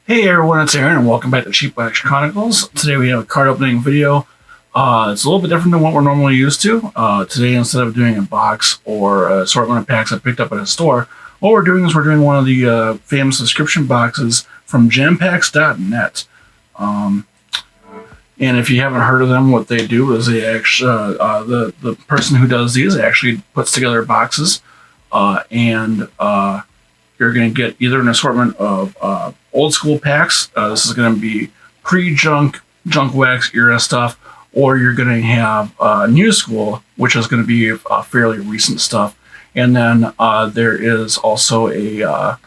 Hey everyone, it's Aaron and welcome back to Jampacks Chronicles. Today we have a card opening video. It's a little bit different than what we're normally used to. Today, instead of doing a box or a assortment of packs I picked up at a store, what we're doing is we're doing one of the famous subscription boxes from Jampacks.net. And if you haven't heard of them, what they do is they actually, the person who does these actually puts together boxes and you're going to get either an assortment of old school packs. This is going to be pre-junk, junk wax era stuff, or you're going to have new school, which is going to be fairly recent stuff. And then there is also a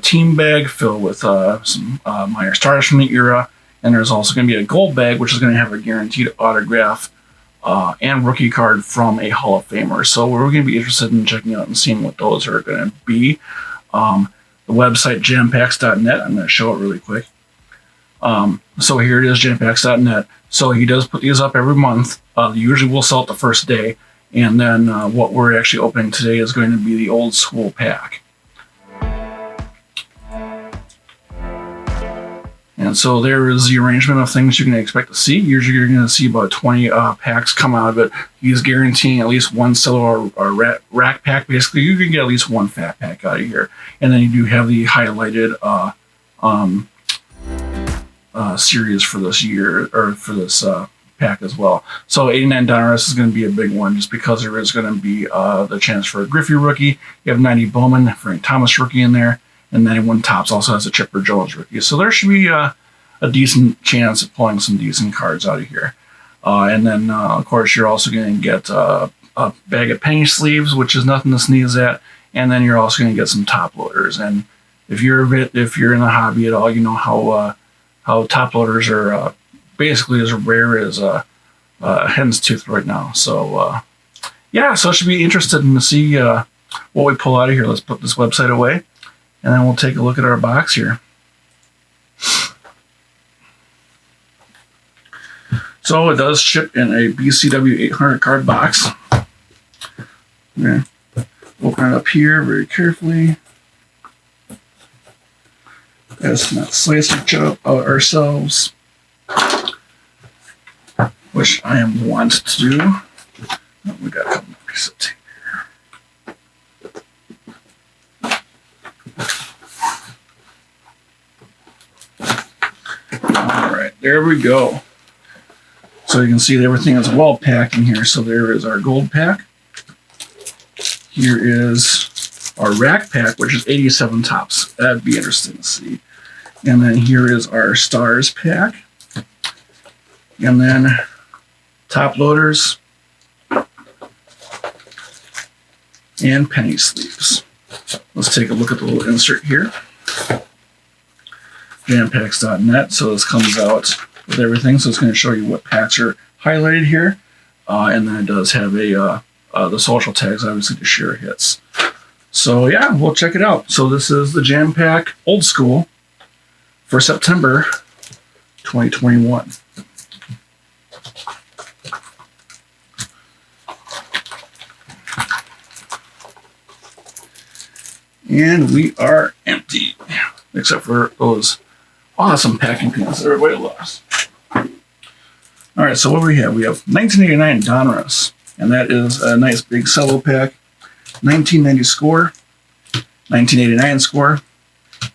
team bag filled with some minor stars from the era, and there's also going to be a gold bag, which is going to have a guaranteed autograph and rookie card from a Hall of Famer. So we're going to be interested in checking out and seeing what those are going to be. The website Jampacks.net, I'm going to show it really quick. So here it is, Jampacks.net. So he does put these up every month. Usually we'll sell it the first day. And then what we're actually opening today is going to be the old school pack. And so there is the arrangement of things you can expect to see. Usually you're going to see about 20 packs come out of it. He's guaranteeing at least one seller or rack pack. Basically, you can get at least one fat pack out of here. And then you do have the highlighted series for this year, or for this pack as well. So 89 Donruss is going to be a big one just because there is going to be the chance for a Griffey rookie. You have 90 Bowman, Frank Thomas rookie in there. And 91 Topps also has a Chipper Jones rookie. So there should be a decent chance of pulling some decent cards out of here. And then, of course, you're also going to get a bag of penny sleeves, which is nothing to sneeze at. And then you're also going to get some top loaders. And if you're in the hobby at all, you know how top loaders are basically as rare as a hen's tooth right now. So yeah, so it should be interesting to see what we pull out of here. Let's put this website away. And then we'll take a look at our box here. So it does ship in a BCW 800 card box. Yeah. Open it up here very carefully. Let's not slice each other out ourselves, which I am wont to do. Oh, we got a couple more pieces of tape. There we go. So you can see that everything is well packed in here. So there is our gold pack. Here is our rack pack, which is 87 Topps. That'd be interesting to see. And then here is our stars pack. And then top loaders and penny sleeves. Let's take a look at the little insert here. Jampacks.net. So this comes out with everything. So it's going to show you what packs are highlighted here. And then it does have the social tags, obviously, to share hits. So yeah, we'll check it out. So this is the Jam Pack Old School for September 2021. And we are empty, except for those awesome packing peanuts that everybody loves. All right, so what do we have? We have 1989 Donruss, and that is a nice big cello pack. 1990 score, 1989 score,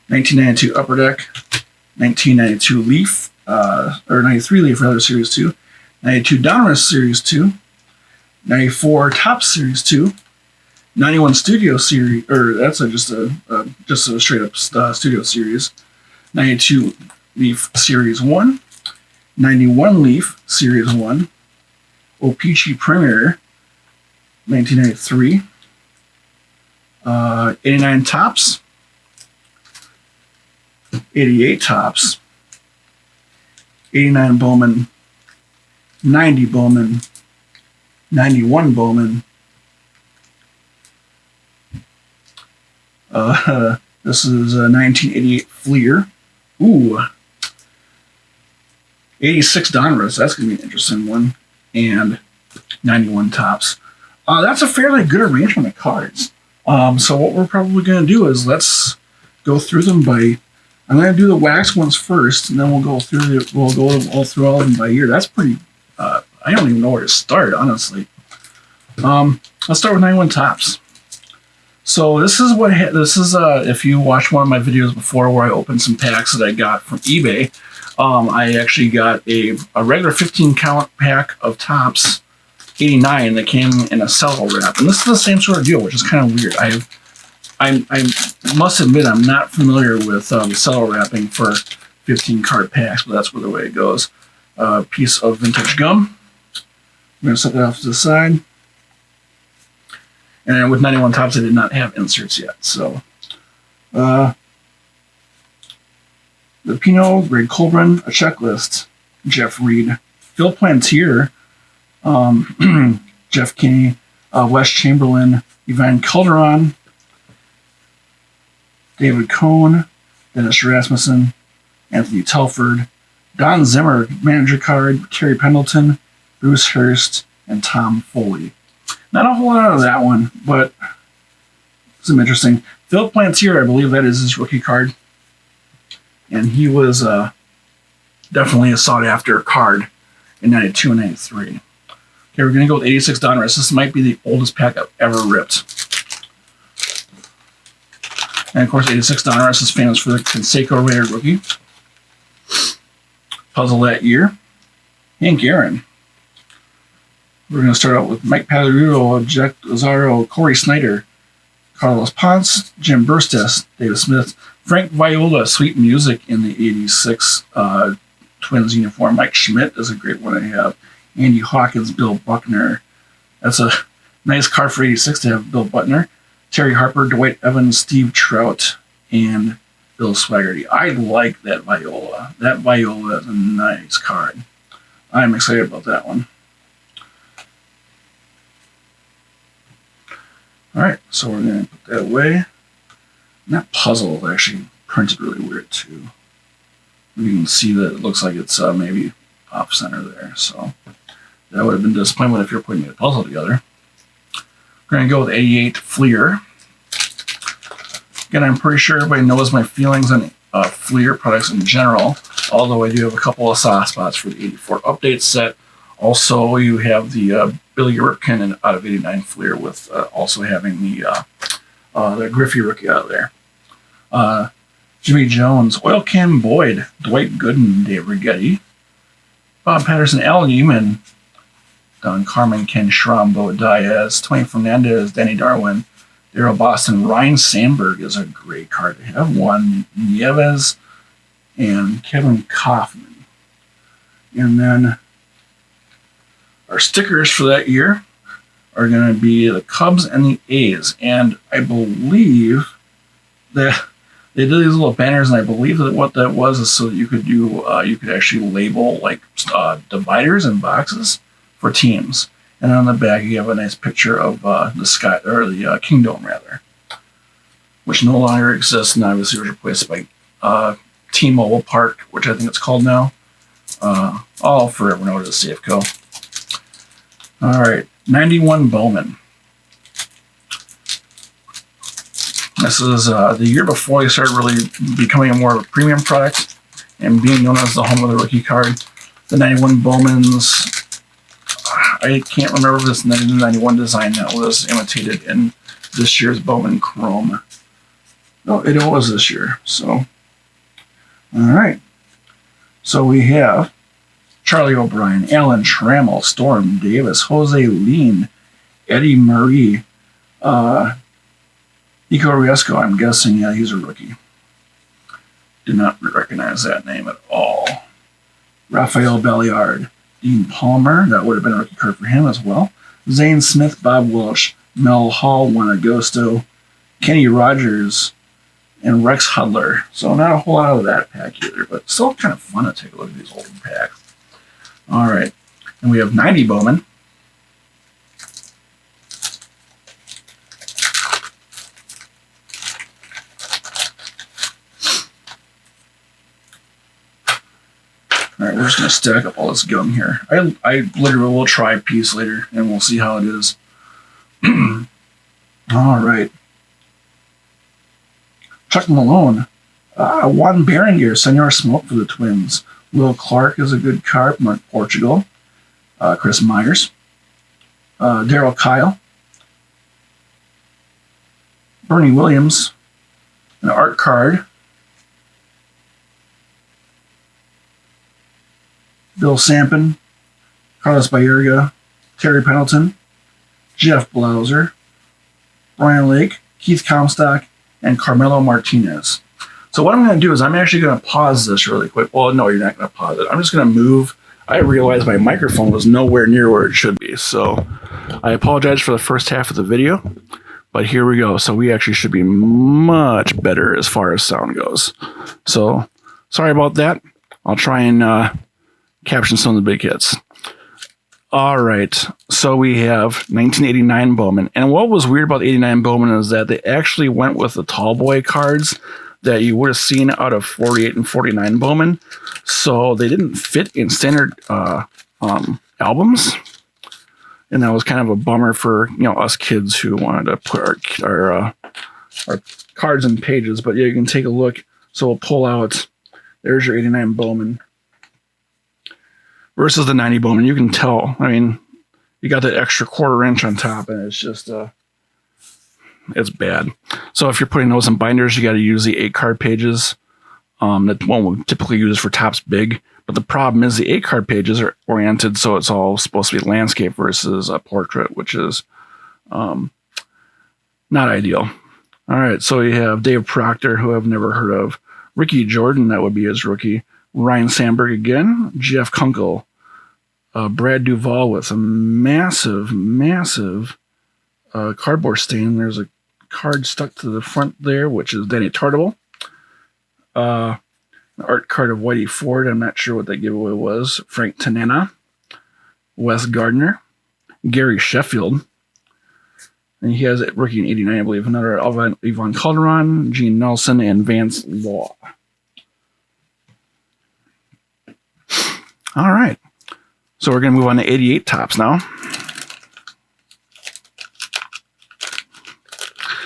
1992 Upper Deck, 1992 Leaf, or 93 Leaf rather, Series 2, 92 Donruss Series 2, 94 Topps Series 2, 91 Studio Series, or that's just a straight up Studio Series. 92 Leaf Series 1, 91 Leaf Series 1, O-Pee-Chee Premier, 1993, 89 Topps, 88 Topps, 89 Bowman, 90 Bowman, 91 Bowman, this is a 1988 Fleer. Ooh. 86 Donruss. That's going to be an interesting one. And 91 Topps. That's a fairly good arrangement of cards. So what we're probably going to do is let's go through them by. I'm going to do the wax ones first, and then we'll go all through all of them by year. That's pretty. I don't even know where to start, honestly. Let's start with 91 Topps. So this is if you watched one of my videos before where I opened some packs that I got from eBay. I actually got a regular 15 count pack of Topps 89 that came in a cello wrap, and this is the same sort of deal, which is kind of weird. I must admit I'm not familiar with the cello wrapping for 15 card packs, but that's the way it goes. Piece of vintage gum. I'm going to set that off to the side. And with 91 Topps, I did not have inserts yet. So, the Pinot, Greg Colburn, a checklist, Jeff Reed, Phil Plantier, Jeff Kinney, Wes Chamberlain, Ivan Calderon, David Cohn, Dennis Rasmussen, Anthony Telford, Don Zimmer, manager card, Kerry Pendleton, Bruce Hurst, and Tom Foley. Not a whole lot out of that one, but some interesting. Phil Plantier, I believe that is his rookie card. And he was definitely a sought-after card in 92 and 93. Okay, we're going to go with 86 Donruss. This might be the oldest pack I've ever ripped. And of course, 86 Donruss is famous for the Canseco Raider rookie. Puzzle that year. Hank Aaron. We're going to start out with Mike Pagliulo, Jack Lazaro, Corey Snyder, Carlos Ponce, Jim Burstess, David Smith, Frank Viola, Sweet Music in the 86 Twins uniform. Mike Schmidt is a great one I have. Andy Hawkins, Bill Buckner. That's a nice card for 86 to have Bill Buckner. Terry Harper, Dwight Evans, Steve Trout, and Bill Swaggerty. I like that Viola. That Viola is a nice card. I'm excited about that one. All right, so we're going to put that away. And that puzzle is actually printed really weird too. You can see that it looks like it's maybe off center there. So that would have been disappointment if you're putting a puzzle together. We're going to go with 88 Fleer. Again, I'm pretty sure everybody knows my feelings on Fleer products in general, although I do have a couple of soft spots for the 84 update set. Also, you have the Billy Ripken and out of 89 Fleer with also having the Griffey rookie out of there. Jimmy Jones, Oil Can Boyd, Dwight Gooden, Dave Righetti, Bob Patterson, Al Newman, Don Carmen, Ken Schramm, Bo Diaz, Tony Fernandez, Danny Darwin, Daryl Boston, Ryan Sandberg is a great card to have. Juan Nieves, and Kevin Kaufman. And then our stickers for that year are going to be the Cubs and the A's. And I believe that they did these little banners, and I believe that what that was is so that you could do, you could actually label like dividers and boxes for teams. And on the back, you have a nice picture of the sky, or the Kingdom rather, which no longer exists, and obviously was replaced by T-Mobile Park, which I think it's called now. I'll forever know it as Safeco. All right, 91 Bowman. This is the year before they started really becoming a more of a premium product and being known as the home of the rookie card. The 91 Bowman's, I can't remember if this 91 design that was imitated in this year's Bowman Chrome. No, it was this year. So, all right. So we have Charlie O'Brien, Alan Trammell, Storm Davis, Jose Lean, Eddie Murray, Nico Riesco, I'm guessing, yeah, he's a rookie. Did not recognize that name at all. Rafael Belliard, Dean Palmer, that would have been a rookie card for him as well. Zane Smith, Bob Welsh, Mel Hall, Juan Agosto, Kenny Rogers, and Rex Hudler. So not a whole lot of that pack either, but still kind of fun to take a look at these older packs. All right, and we have 90 Bowman. All right, we're just going to stack up all this gum here. I literally will try a piece later, and we'll see how it is. All right. Chuck Malone. Juan Berenguer, Senor Smoke for the Twins. Will Clark is a good card. Mark Portugal. Chris Myers. Daryl Kyle. Bernie Williams. An art card. Bill Sampson. Carlos Baerga. Terry Pendleton. Jeff Blauser. Brian Lake. Keith Comstock. And Carmelo Martinez. So what I'm going to do is I'm actually going to pause this really quick. Well, no, you're not going to pause it. I'm just going to move. I realized my microphone was nowhere near where it should be. So I apologize for the first half of the video. But here we go. So we actually should be much better as far as sound goes. So sorry about that. I'll try and caption some of the big hits. All right. So we have 1989 Bowman. And what was weird about 89 Bowman is that they actually went with the tall boy cards that you would have seen out of 48 and 49 Bowman. So they didn't fit in standard albums. And that was kind of a bummer for, us kids who wanted to put our cards in pages. But yeah, you can take a look. So we'll pull out, there's your 89 Bowman versus the 90 Bowman. You can tell. I mean, you got that extra 1/4 inch on top, and it's just it's bad. So if you're putting those in binders, you got to use the 8-card pages. That one we typically use for tops big. But the problem is the 8-card pages are oriented, so it's all supposed to be landscape versus a portrait, which is not ideal. All right, so you have Dave Proctor, who I've never heard of. Ricky Jordan, that would be his rookie. Ryan Sandberg again. Jeff Kunkel. Brad Duvall with a massive cardboard stain. There's a card stuck to the front there, which is Danny Tartable. An art card of Whitey Ford. I'm not sure what that giveaway was. Frank Tanana. Wes Gardner. Gary Sheffield. And he has a rookie in 89, I believe. Another Yvonne Calderon, Gene Nelson, and Vance Law. All right. So we're going to move on to 88 tops now.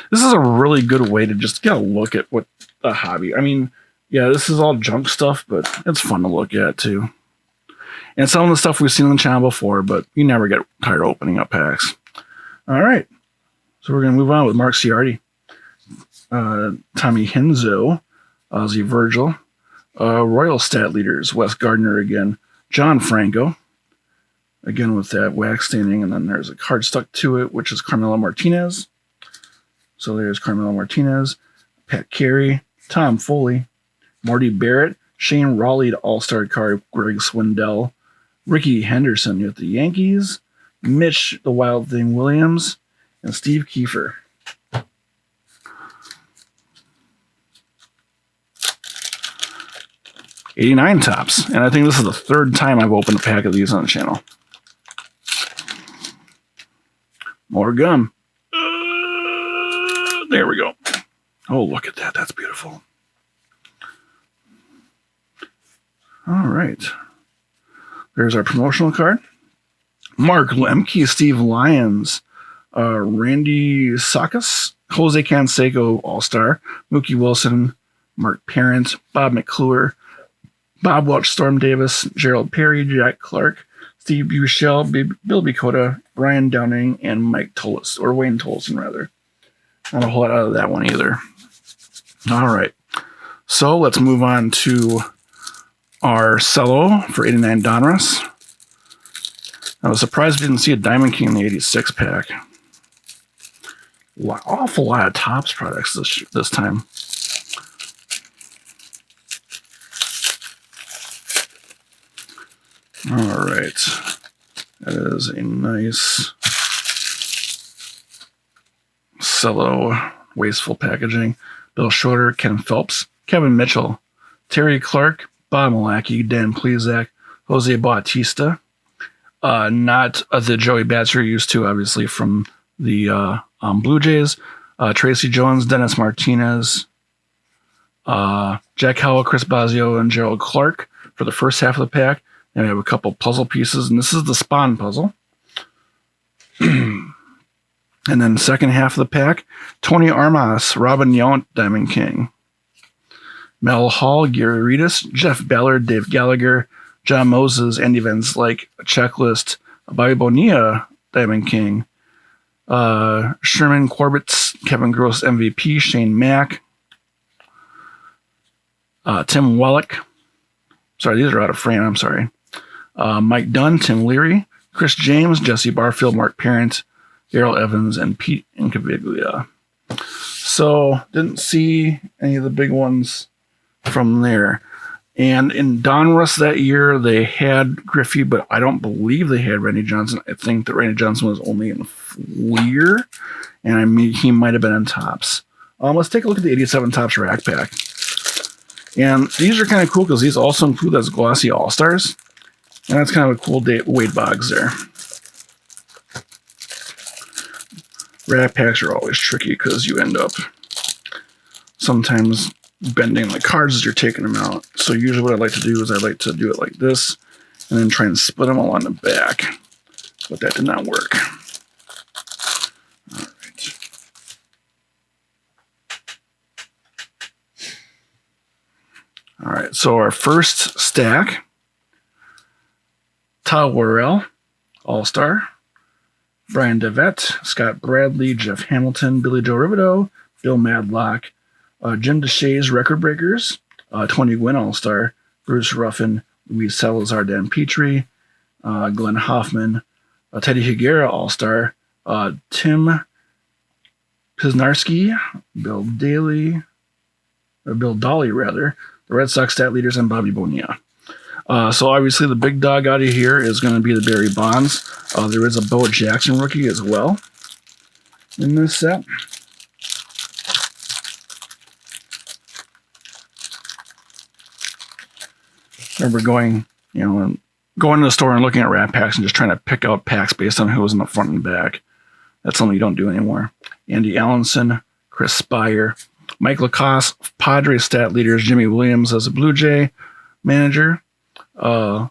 This is a really good way to just get a look at what a hobby. I mean, yeah, this is all junk stuff, but it's fun to look at too. And some of the stuff we've seen on the channel before, but you never get tired of opening up packs. All right. So we're going to move on with Mark Ciardi, Tommy Henzo, Ozzie Virgil, Royal Stat Leaders, Wes Gardner again, John Franco, again with that wax staining, and then there's a card stuck to it, which is Carmelo Martinez. So there's Carmelo Martinez, Pat Carey, Tom Foley, Marty Barrett, Shane Raleigh All-Star card, Greg Swindell, Ricky Henderson with the Yankees, Mitch the Wild Thing Williams, and Steve Kiefer. '89 tops, and I think this is the third time I've opened a pack of these on the channel. More gum. There we go. Oh, look at that. That's beautiful. All right. There's our promotional card. Mark Lemke, Steve Lyons, Randy Sakas, Jose Canseco, All-Star, Mookie Wilson, Mark Parent, Bob McClure, Bob Welch, Storm Davis, Gerald Perry, Jack Clark, Steve Buechele, Bill Bicota, Brian Downing, and Mike Tolles, or Wayne Tolleson, rather. Not a whole lot out of that one either. All right. So let's move on to our cello for 89 Donruss. I was surprised we didn't see a Diamond King in the 86 pack. Awful lot of Topps products this time. All right. That is a nice cello, wasteful packaging. Bill Schroeder, Ken Phelps, Kevin Mitchell, Terry Clark, Bob Malacky, Dan Plesac, Jose Bautista. Not the Joey Bats you're used to, obviously, from the Blue Jays. Tracy Jones, Dennis Martinez, Jack Howell, Chris Bosio, and Gerald Clark for the first half of the pack. And we have a couple puzzle pieces, and this is the Spawn puzzle. And then second half of the pack, Tony Armas, Robin Yount, Diamond King. Mel Hall, Gary Reedus, Jeff Ballard, Dave Gallagher, John Moses, Andy Van Slyke, Checklist, Bobby Bonilla, Diamond King, Sherman Corbett, Kevin Gross MVP, Shane Mack, Tim Wallach. Sorry, these are out of frame. I'm sorry. Mike Dunn, Tim Leary, Chris James, Jesse Barfield, Mark Parent, Daryl Evans, and Pete Incaviglia. So didn't see any of the big ones from there. And in Donruss that year, they had Griffey, but I don't believe they had Randy Johnson. I think that Randy Johnson was only in Fleer, and he might have been in Tops. Let's take a look at the 87 Tops Rack Pack. And these are kind of cool because these also include those glossy All-Stars. And that's kind of a cool Wade Boggs there. Rack packs are always tricky because you end up sometimes bending the cards as you're taking them out. So usually what I like to do is I like to do it like this and then try and split them all on the back. But that did not work. All right. All right, so our first stack, Todd Worrell, All-Star, Brian DeVette, Scott Bradley, Jeff Hamilton, Billy Joe Rivido, Bill Madlock, Jim DeShays, Record Breakers, Tony Gwynn, All-Star, Bruce Ruffin, Luis Salazar, Dan Petrie, Glenn Hoffman, Teddy Higuera, All-Star, Tim Pisnarski, Bill Dolly, the Red Sox stat leaders, and Bobby Bonilla. So obviously the big dog out of here is going to be the Barry Bonds. There is a Bo Jackson rookie as well in this set. I remember going to the store and looking at Rat Packs and just trying to pick out packs based on who was in the front and back. That's something you don't do anymore. Andy Allenson, Chris Spire, Mike Lacoste, Padres stat leaders, Jimmy Williams as a Blue Jay manager, Len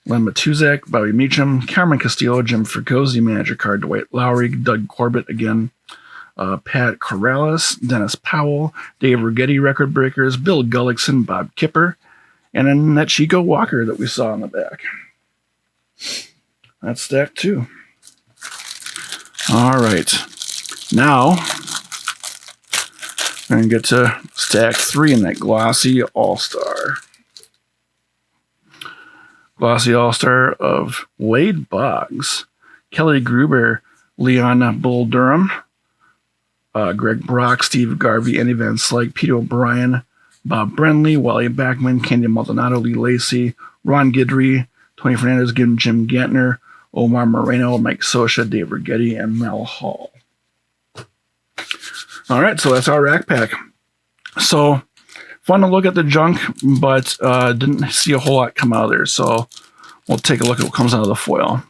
Matuzak, Bobby Meacham, Cameron Castillo, Jim Fricozzi, manager card, Dwight Lowry, Doug Corbett again, Pat Corrales, Dennis Powell, Dave Righetti, Record Breakers, Bill Gullickson, Bob Kipper, and then that Chico Walker that we saw on the back. That's stack 2. All right. Now, we're going to get to stack 3 in that glossy All-Star. Glossy All-Star of Wade Boggs, Kelly Gruber, Leon Bull Durham, Greg Brock, Steve Garvey, Andy Van Slyke, Peter O'Brien, Bob Brenly, Wally Backman, Candy Maldonado, Lee Lacey, Ron Guidry, Tony Fernandez, Jim Gantner, Omar Moreno, Mike Sosha, Dave Righetti, and Mel Hall. All right, so that's our rack pack. So fun to look at the junk, but didn't see a whole lot come out of there. So we'll take a look at what comes out of the foil.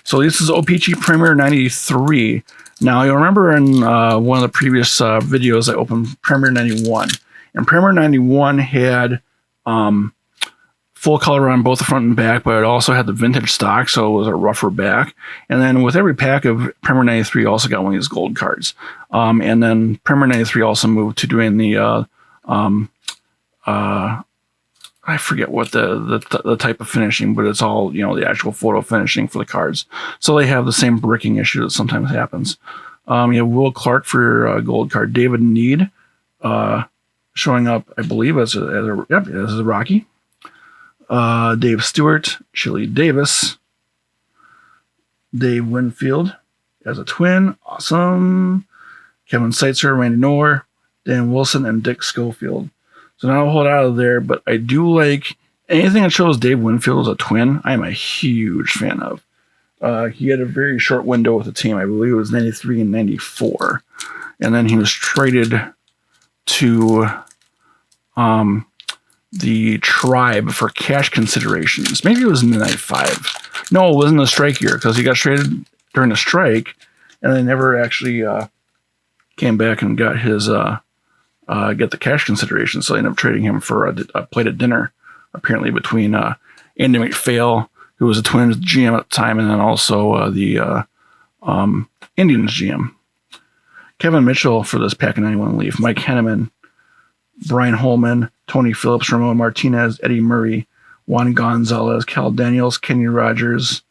So this is O-Pee-Chee Premier 93. Now, you'll remember in one of the previous videos I opened Premier 91. And Premier 91 had full color on both the front and back, but it also had the vintage stock, so it was a rougher back. And then with every pack of Premier 93, also got one of these gold cards. And then Premier 93 also moved to doing the I forget what the type of finishing, but it's all, the actual photo finishing for the cards. So they have the same bricking issue that sometimes happens. You have Will Clark for gold card. David Need showing up, I believe, as a Rocky. Dave Stewart, Chili Davis. Dave Winfield as a Twin. Awesome. Kevin Seitzer, Randy Knorr, Dan Wilson, and Dick Schofield. So not a whole lot out of there, but I do like anything that shows Dave Winfield as a Twin. I am a huge fan of. He had a very short window with the team. I believe it was 93 and 94. And then he was traded to the Tribe for cash considerations. Maybe it was in 95. No, it wasn't the strike year because he got traded during the strike and they never actually came back and got his get the cash consideration. So they ended up trading him for a plate of dinner, apparently between Andy McPhail, who was a Twins GM at the time, and then also the Indians GM. Kevin Mitchell for this pack of 91 Leaf. Mike Henneman, Brian Holman, Tony Phillips, Ramon Martinez, Eddie Murray, Juan Gonzalez, Cal Daniels, Kenny Rogers,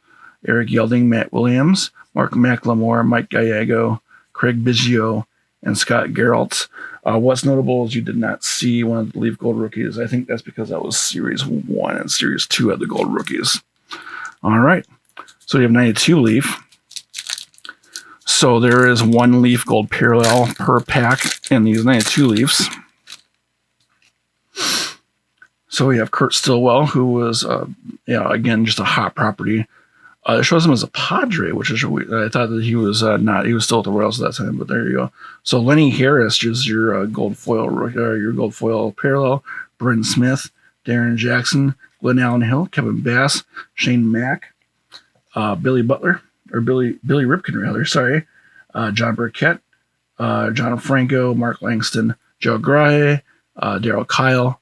Eric Yelding, Matt Williams, Mark McLemore, Mike Gallego, Craig Biggio, and Scott Geralt. What's notable is you did not see one of the Leaf Gold rookies. I think that's because that was Series 1 and Series 2 had the Gold rookies. All right. So you have 92 Leaf. So there is one Leaf Gold parallel per pack in these 92 Leafs. So we have Kurt Stillwell, who was, again, just a hot property. It shows him as a Padre, which is weird. I thought that he was not. He was still at the Royals at that time, but there you go. So Lenny Harris is your gold foil parallel. Bryn Smith, Darren Jackson, Glenn Allen Hill, Kevin Bass, Shane Mack, Billy Ripken rather. Sorry, John Burkett, John Franco, Mark Langston, Joe Grahe, Darryl Kyle,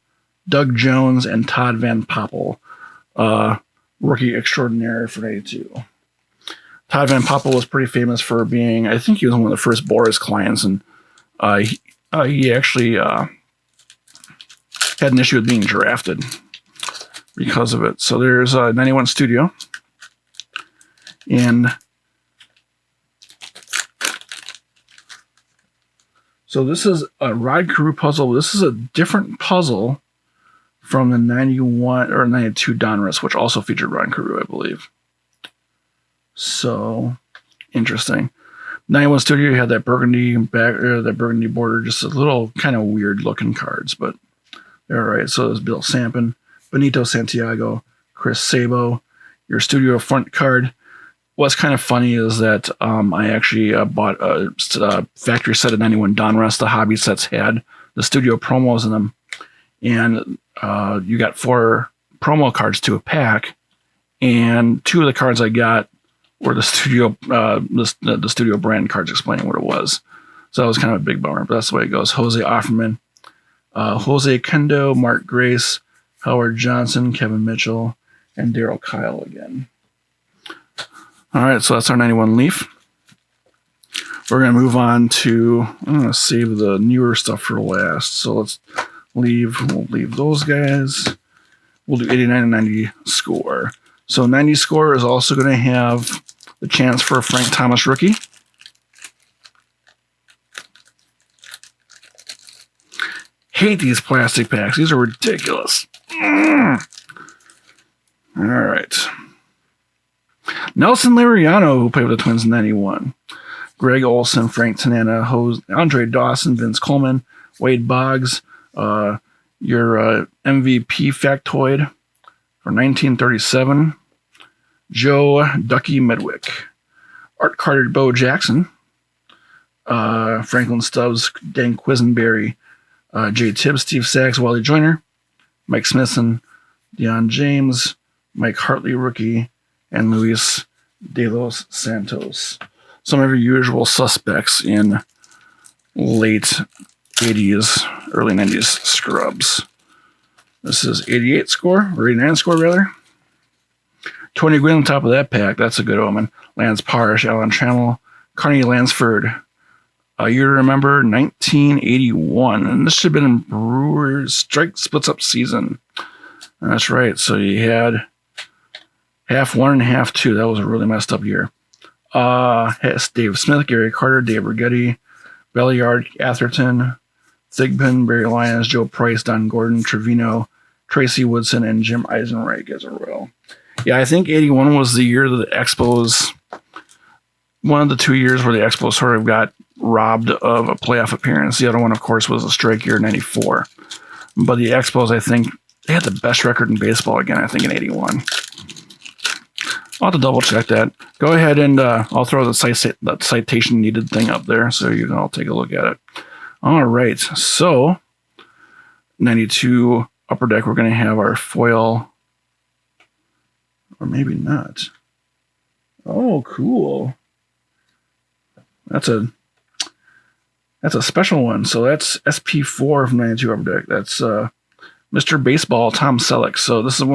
Doug Jones, and Todd Van Poppel. Rookie extraordinaire for 82. Todd Van Poppel was pretty famous for being, I think he was one of the first Boris clients, and he actually had an issue with being drafted because of it. So there's 91 Studio. And so this is a Rod Carew puzzle. This is a different puzzle from the 91 or 92 Donruss, which also featured Ron Carew, I believe. So interesting. 91 Studio had that burgundy border, just a little kind of weird looking cards, but they're all right. So there's Bill Sampson, Benito Santiago, Chris Sabo, your studio front card. What's kind of funny is that I actually bought a factory set of 91 Donruss. The hobby sets had the studio promos in them. And you got 4 promo cards to a pack, and 2 of the cards I got were the studio the studio brand cards explaining what it was. So that was kind of a big bummer, but that's the way it goes. Jose Offerman, Jose Kendo, Mark Grace, Howard Johnson, Kevin Mitchell, and Darryl Kyle again. All right, so that's our 91 Leaf. We're going to move on to, I'm going to save the newer stuff for last. So we'll leave those guys. We'll do 89 and 90 score. So 90 score is also going to have the chance for a Frank Thomas rookie. Hate these plastic packs. These are ridiculous. All right. Nelson Liriano, who played with the Twins in 91. Greg Olson, Frank Tanana, Andre Dawson, Vince Coleman, Wade Boggs, your MVP factoid for 1937, Joe Ducky Medwick, Art Carter, Bo Jackson, Franklin Stubbs, Dan Quisenberry, Jay Tibbs, Steve Sachs, Wally Joyner, Mike Smithson, Deion James, Mike Hartley rookie, and Luis de los Santos. Some of your usual suspects in late 80s, early 90s scrubs. This is 88 score, or 89 score rather. Tony Gwynn on top of that pack. That's a good omen. Lance Parrish, Alan Trammell, Carney Lansford. You remember 1981, and this should have been in Brewers strike splits up season. And that's right. So you had half 1 and half 2. That was a really messed up year. Has Dave Smith, Gary Carter, Dave Rigetti, Belliard, Atherton, Thigpen, Barry Lyons, Joe Price, Don Gordon, Trevino, Tracy Woodson, and Jim Eisenreich as a Royal. Yeah, I think 81 was the year that the Expos, one of the 2 years where the Expos sort of got robbed of a playoff appearance. The other one, of course, was a strike year, 94. But the Expos, I think, they had the best record in baseball again, I think, in 81. I'll have to double check that. Go ahead and I'll throw the citation needed thing up there so you can all take a look at it. All right, so 92 Upper Deck, we're going to have our foil, or maybe not. Oh, cool. That's a special one. So that's SP4 from 92 Upper Deck. That's Mr. Baseball, Tom Selleck. So this is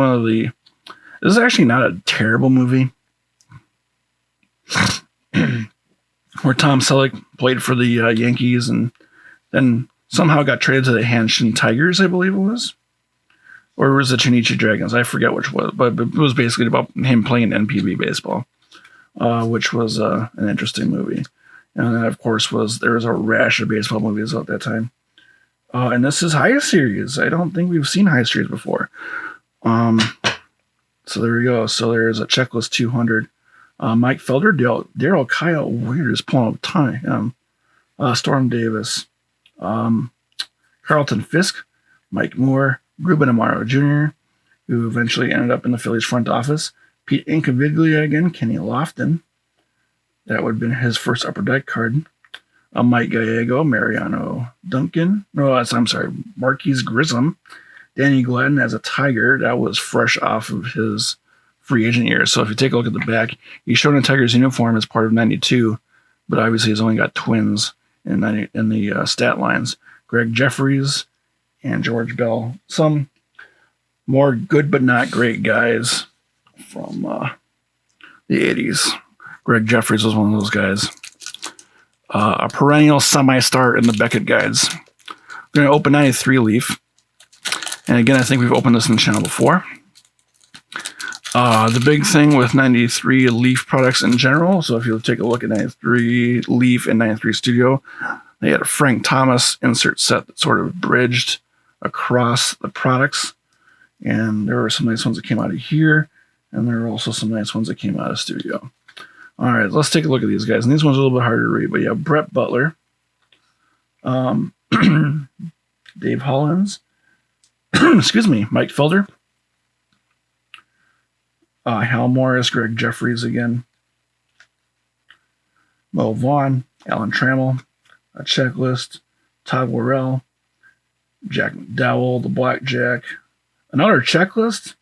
this is actually not a terrible movie. Where Tom Selleck played for the Yankees and then somehow got traded to the Hanshin Tigers, I believe it was. Or was it Chunichi Dragons? I forget which was, but it was basically about him playing NPB baseball, which was an interesting movie. And then, of course, there was a rash of baseball movies at that time. And this is High Series. I don't think we've seen High Series before. So there we go. So there's a Checklist 200. Mike Felder, Daryl Kyle, weird is pulling up time. Storm Davis, Carlton Fisk, Mike Moore, Ruben Amaro Jr., who eventually ended up in the Phillies front office. Pete Incaviglia again, Kenny Lofton. That would have been his first Upper Deck card. Mike Gallego, Mariano Duncan. Marquise Grissom. Danny Gladden as a Tiger. That was fresh off of his free agent year. So if you take a look at the back, he's shown in Tigers uniform as part of 92, but obviously he's only got twins in the stat lines. Greg Jeffries and George Bell. Some more good but not great guys from the 80s. Greg Jeffries was one of those guys. A perennial semi-star in the Beckett guides. We're going to open 93 Leaf. And again, I think we've opened this in the channel before. The big thing with 93 Leaf products in general, so if you take a look at 93 Leaf and 93 Studio, they had a Frank Thomas insert set that sort of bridged across the products. And there were some nice ones that came out of here, and there were also some nice ones that came out of Studio. All right, let's take a look at these guys. And these ones are a little bit harder to read, but you have Brett Butler, Dave Hollins, excuse me, Mike Felder, Hal Morris, Greg Jeffries again, Mo Vaughn, Alan Trammell, a Checklist, Todd Worrell, Jack McDowell, the Blackjack, another Checklist,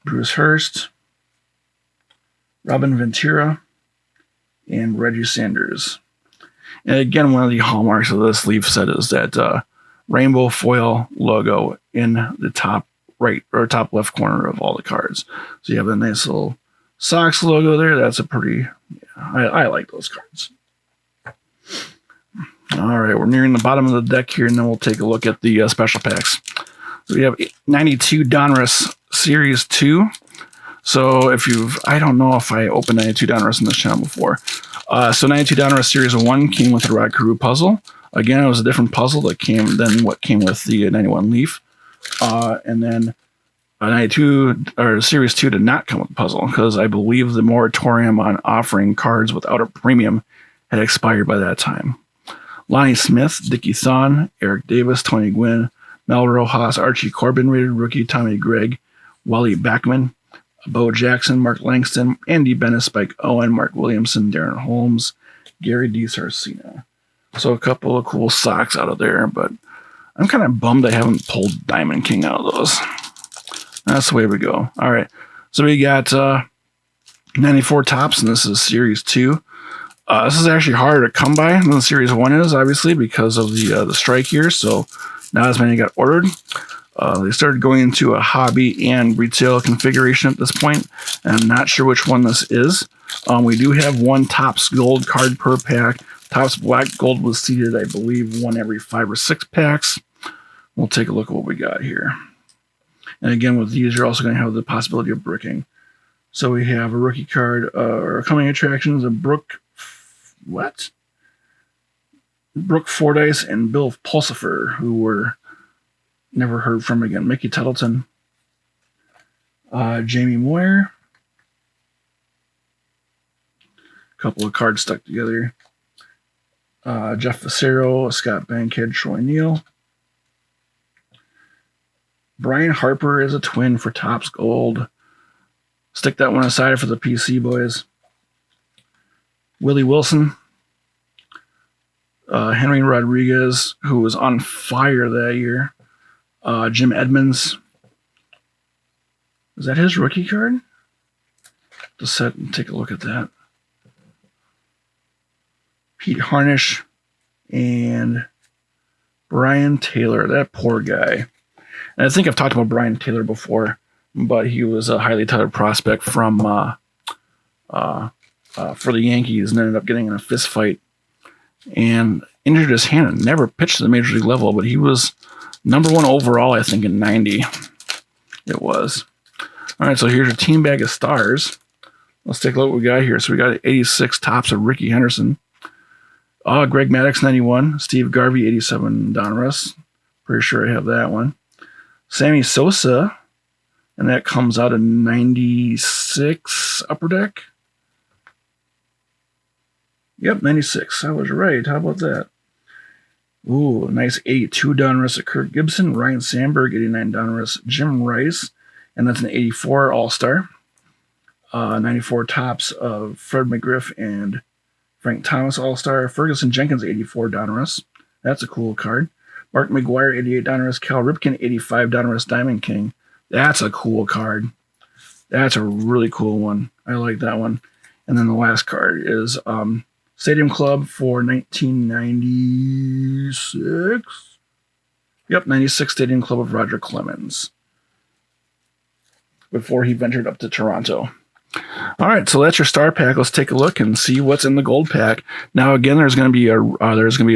Bruce Hurst, Robin Ventura, and Reggie Sanders. And again, one of the hallmarks of this Leaf set is that rainbow foil logo in the top right or top left corner of all the cards. So you have a nice little Sox logo there. That's a pretty, I like those cards. All right, we're nearing the bottom of the deck here, and then we'll take a look at the special packs. So we have 92 Donruss Series 2. So I don't know if I opened 92 Donruss in this channel before. So 92 Donruss Series 1 came with the Rod Carew puzzle. Again, it was a different puzzle that came than what came with the 91 Leaf. And then 92 or Series 2 did not come with the puzzle because I believe the moratorium on offering cards without a premium had expired by that time. Lonnie Smith, Dickie Thon, Eric Davis, Tony Gwynn, Mel Rojas, Archie Corbin, rated rookie, Tommy Gregg, Wally Backman, Bo Jackson, Mark Langston, Andy Bennis, Spike Owen, Mark Williamson, Darren Holmes, Gary DiSarcina. So a couple of cool socks out of there, but I'm kind of bummed I haven't pulled Diamond King out of those. That's the way we go. All right. So we got 94 Topps, and this is Series 2. This is actually harder to come by than Series 1 is, obviously, because of the strike year. So not as many got ordered. They started going into a hobby and retail configuration at this point, and I'm not sure which one this is. We do have one Topps Gold card per pack. Topps Black Gold was seeded, I believe, one every 5 or 6 packs. We'll take a look at what we got here. And again, with these, you're also going to have the possibility of bricking. So we have a rookie card, or coming attractions, a Brooke Fordyce and Bill Pulsifer, who were never heard from again. Mickey Tuttleton, Jamie Moyer, a couple of cards stuck together. Jeff Facero, Scott Bankhead, Troy Neal. Brian Harper is a twin for Topps Gold. Stick that one aside for the PC boys. Willie Wilson. Henry Rodriguez, who was on fire that year. Jim Edmonds. Is that his rookie card? Just set and take a look at that. Pete Harnish and Brian Taylor. That poor guy. And I think I've talked about Brian Taylor before, but he was a highly touted prospect from for the Yankees and ended up getting in a fist fight and injured his hand and never pitched at the major league level, but he was #1 overall, I think, in 90. It was. All right, so here's your team bag of stars. Let's take a look what we got here. So we got 86 tops of Ricky Henderson. Greg Maddux, 91. Steve Garvey, 87 Donruss. Pretty sure I have that one. Sammy Sosa, and that comes out of 96 Upper Deck. Yep, 96. I was right. How about that? Ooh, nice 82 Donruss of Kirk Gibson. Ryan Sandberg, 89 Donruss. Jim Rice, and that's an 84 All-Star. 94 tops of Fred McGriff and Frank Thomas All-Star. Ferguson Jenkins, 84 Donruss. That's a cool card. Mark McGuire, 88 Donruss. Cal Ripken, 85 Donruss Diamond King. That's a cool card. That's a really cool one. I like that one. And then the last card is Stadium Club for 1996. Yep, 96 Stadium Club of Roger Clemens, before he ventured up to Toronto. All right, so that's your star pack. Let's take a look and see what's in the gold pack. Now, again, there's going to be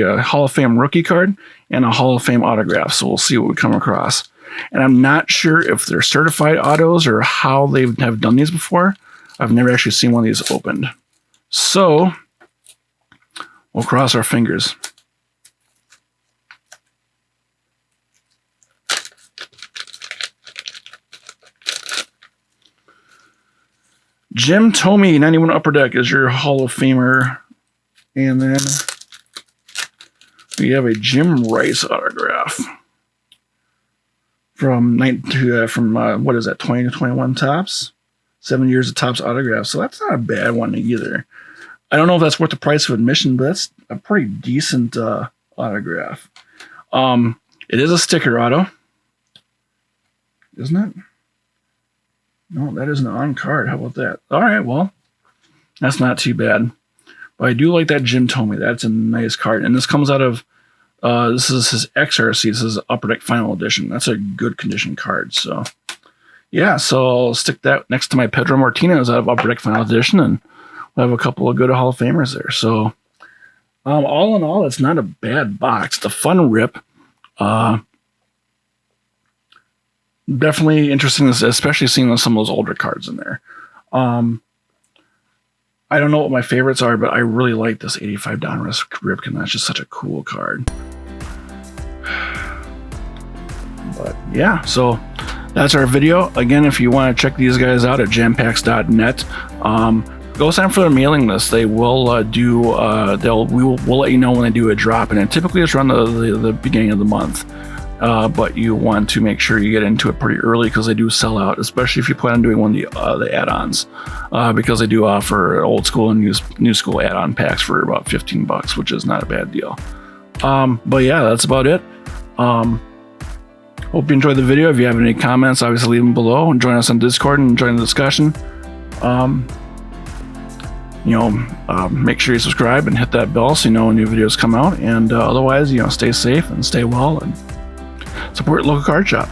a Hall of Fame rookie card and a Hall of Fame autograph. So we'll see what we come across. And I'm not sure if they're certified autos or how they have done these before. I've never actually seen one of these opened. So we'll cross our fingers. Jim Thome, 91 Upper Deck, is your Hall of Famer. And then we have a Jim Rice autograph from what is that, 20 to 21 tops? 7 years of tops autograph. So that's not a bad one either. I don't know if that's worth the price of admission, but that's a pretty decent autograph. It is a sticker auto, isn't it? No, that isn't on card. How about that? All right, well, that's not too bad. But I do like that Jim Thome. That's a nice card. And this comes out of, this is his XRC. This is Upper Deck Final Edition. That's a good condition card. So, yeah, so I'll stick that next to my Pedro Martinez out of Upper Deck Final Edition, and we'll have a couple of good Hall of Famers there. So, all in all, it's not a bad box. It's a fun rip. Definitely interesting, especially seeing some of those older cards in there. I don't know what my favorites are, but I really like this 85 Donruss Ripken. That's just such a cool card. But yeah, so that's our video. Again, if you want to check these guys out at jampacks.net, go sign up for their mailing list. They will we'll let you know when they do a drop, and typically it's around the beginning of the month. But you want to make sure you get into it pretty early, because they do sell out, especially if you plan on doing one of the add-ons, because they do offer old school and new school add-on packs for about $15, which is not a bad deal. But yeah, that's about it. Hope you enjoyed the video. If you have any comments, obviously leave them below, and join us on Discord and join the discussion. Make sure you subscribe and hit that bell so you know when new videos come out. And otherwise, stay safe and stay well, and support your local card shop.